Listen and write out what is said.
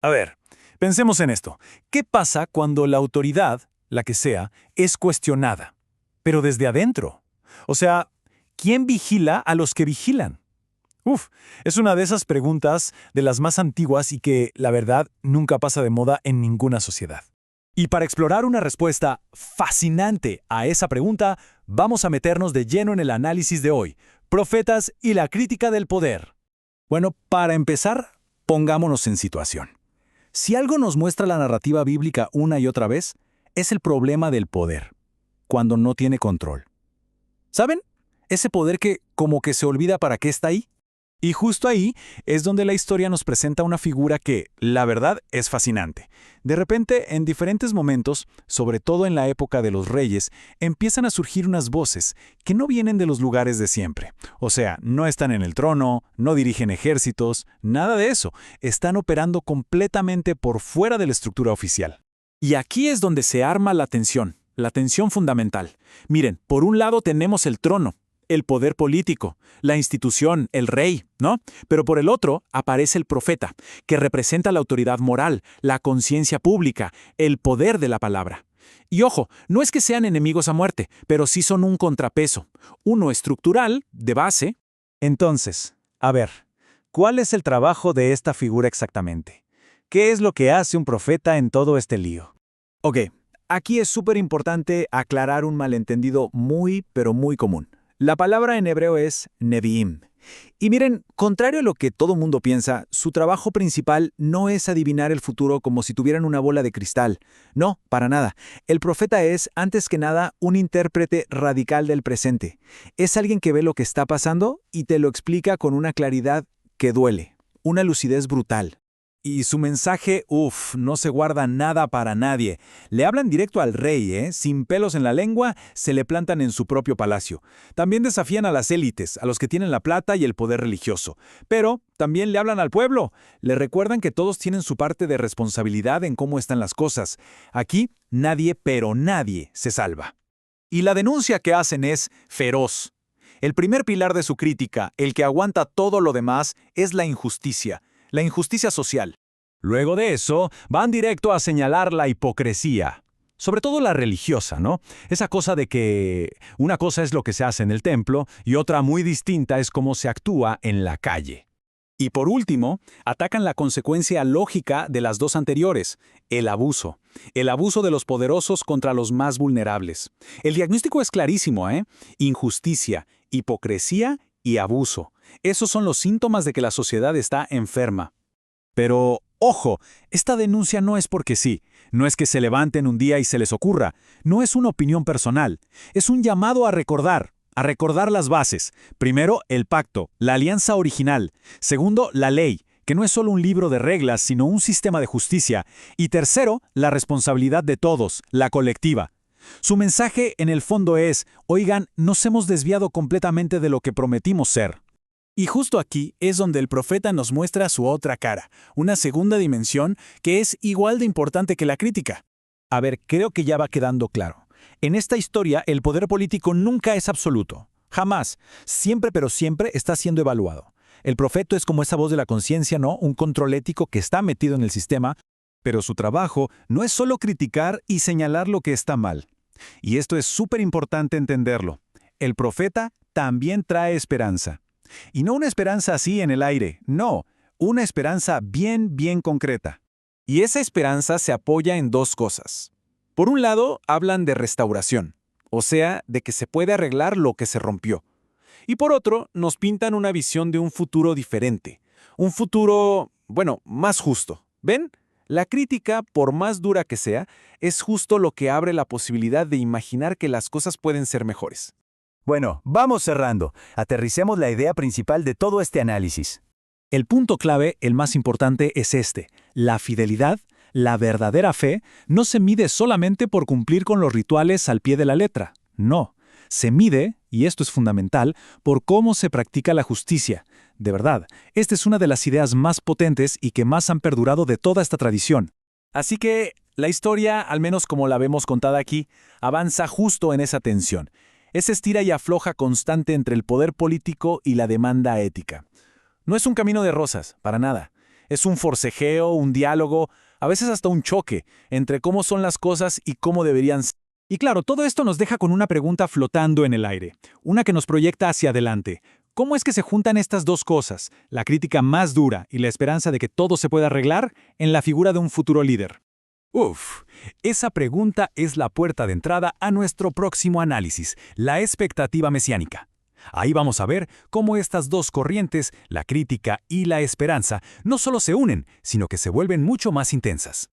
A ver, pensemos en esto. ¿Qué pasa cuando la autoridad, la que sea, es cuestionada? Pero desde adentro. O sea, ¿quién vigila a los que vigilan? Es una de esas preguntas de las más antiguas y que, la verdad, nunca pasa de moda en ninguna sociedad. Y para explorar una respuesta fascinante a esa pregunta, vamos a meternos de lleno en el análisis de hoy, profetas y la crítica del poder. Bueno, para empezar, pongámonos en situación. Si algo nos muestra la narrativa bíblica una y otra vez, es el problema del poder, cuando no tiene control. ¿Saben? Ese poder que como que se olvida para qué está ahí. Y justo ahí es donde la historia nos presenta una figura que, la verdad, es fascinante. De repente, en diferentes momentos, sobre todo en la época de los reyes, empiezan a surgir unas voces que no vienen de los lugares de siempre. O sea, no están en el trono, no dirigen ejércitos, nada de eso. Están operando completamente por fuera de la estructura oficial. Y aquí es donde se arma la tensión fundamental. Miren, por un lado tenemos el trono, el poder político, la institución, el rey, ¿no? Pero por el otro aparece el profeta, que representa la autoridad moral, la conciencia pública, el poder de la palabra. Y ojo, no es que sean enemigos a muerte, pero sí son un contrapeso, uno estructural, de base. Entonces, a ver, ¿cuál es el trabajo de esta figura exactamente? ¿Qué es lo que hace un profeta en todo este lío? Ok, aquí es súper importante aclarar un malentendido muy, pero muy común. La palabra en hebreo es neviim. Y miren, contrario a lo que todo mundo piensa, su trabajo principal no es adivinar el futuro como si tuvieran una bola de cristal. No, para nada. El profeta es, antes que nada, un intérprete radical del presente. Es alguien que ve lo que está pasando y te lo explica con una claridad que duele, una lucidez brutal. Y su mensaje, no se guarda nada para nadie. Le hablan directo al rey, sin pelos en la lengua, se le plantan en su propio palacio. También desafían a las élites, a los que tienen la plata y el poder religioso. Pero también le hablan al pueblo. Le recuerdan que todos tienen su parte de responsabilidad en cómo están las cosas. Aquí, nadie, pero nadie, se salva. Y la denuncia que hacen es feroz. El primer pilar de su crítica, el que aguanta todo lo demás, es la injusticia social. Luego de eso, van directo a señalar la hipocresía. Sobre todo la religiosa, ¿no? Esa cosa de que una cosa es lo que se hace en el templo y otra muy distinta es cómo se actúa en la calle. Y por último, atacan la consecuencia lógica de las dos anteriores, el abuso. El abuso de los poderosos contra los más vulnerables. El diagnóstico es clarísimo, Injusticia, hipocresía y abuso. Esos son los síntomas de que la sociedad está enferma. Pero, ojo, esta denuncia no es porque sí. No es que se levanten un día y se les ocurra. No es una opinión personal. Es un llamado a recordar las bases. Primero, el pacto, la alianza original. Segundo, la ley, que no es solo un libro de reglas, sino un sistema de justicia. Y tercero, la responsabilidad de todos, la colectiva. Su mensaje, en el fondo, es, oigan, nos hemos desviado completamente de lo que prometimos ser. Y justo aquí es donde el profeta nos muestra su otra cara, una segunda dimensión que es igual de importante que la crítica. A ver, creo que ya va quedando claro. En esta historia, el poder político nunca es absoluto. Jamás. Siempre, pero siempre está siendo evaluado. El profeta es como esa voz de la conciencia, ¿no? Un control ético que está metido en el sistema, pero su trabajo no es solo criticar y señalar lo que está mal. Y esto es súper importante entenderlo. El profeta también trae esperanza. Y no una esperanza así en el aire, no, una esperanza bien, bien concreta. Y esa esperanza se apoya en dos cosas. Por un lado, hablan de restauración, o sea, de que se puede arreglar lo que se rompió. Y por otro, nos pintan una visión de un futuro diferente. Un futuro, más justo. ¿Ven? La crítica, por más dura que sea, es justo lo que abre la posibilidad de imaginar que las cosas pueden ser mejores. Bueno, vamos cerrando. Aterricemos la idea principal de todo este análisis. El punto clave, el más importante, es este. La fidelidad, la verdadera fe, no se mide solamente por cumplir con los rituales al pie de la letra. No. Se mide, y esto es fundamental, por cómo se practica la justicia. De verdad, esta es una de las ideas más potentes y que más han perdurado de toda esta tradición. Así que, la historia, al menos como la vemos contada aquí, avanza justo en esa tensión. Ese estira y afloja constante entre el poder político y la demanda ética. No es un camino de rosas, para nada. Es un forcejeo, un diálogo, a veces hasta un choque entre cómo son las cosas y cómo deberían ser. Y claro, todo esto nos deja con una pregunta flotando en el aire, una que nos proyecta hacia adelante. ¿Cómo es que se juntan estas dos cosas, la crítica más dura y la esperanza de que todo se pueda arreglar, en la figura de un futuro líder? Uf, esa pregunta es la puerta de entrada a nuestro próximo análisis, la expectativa mesiánica. Ahí vamos a ver cómo estas dos corrientes, la crítica y la esperanza, no solo se unen, sino que se vuelven mucho más intensas.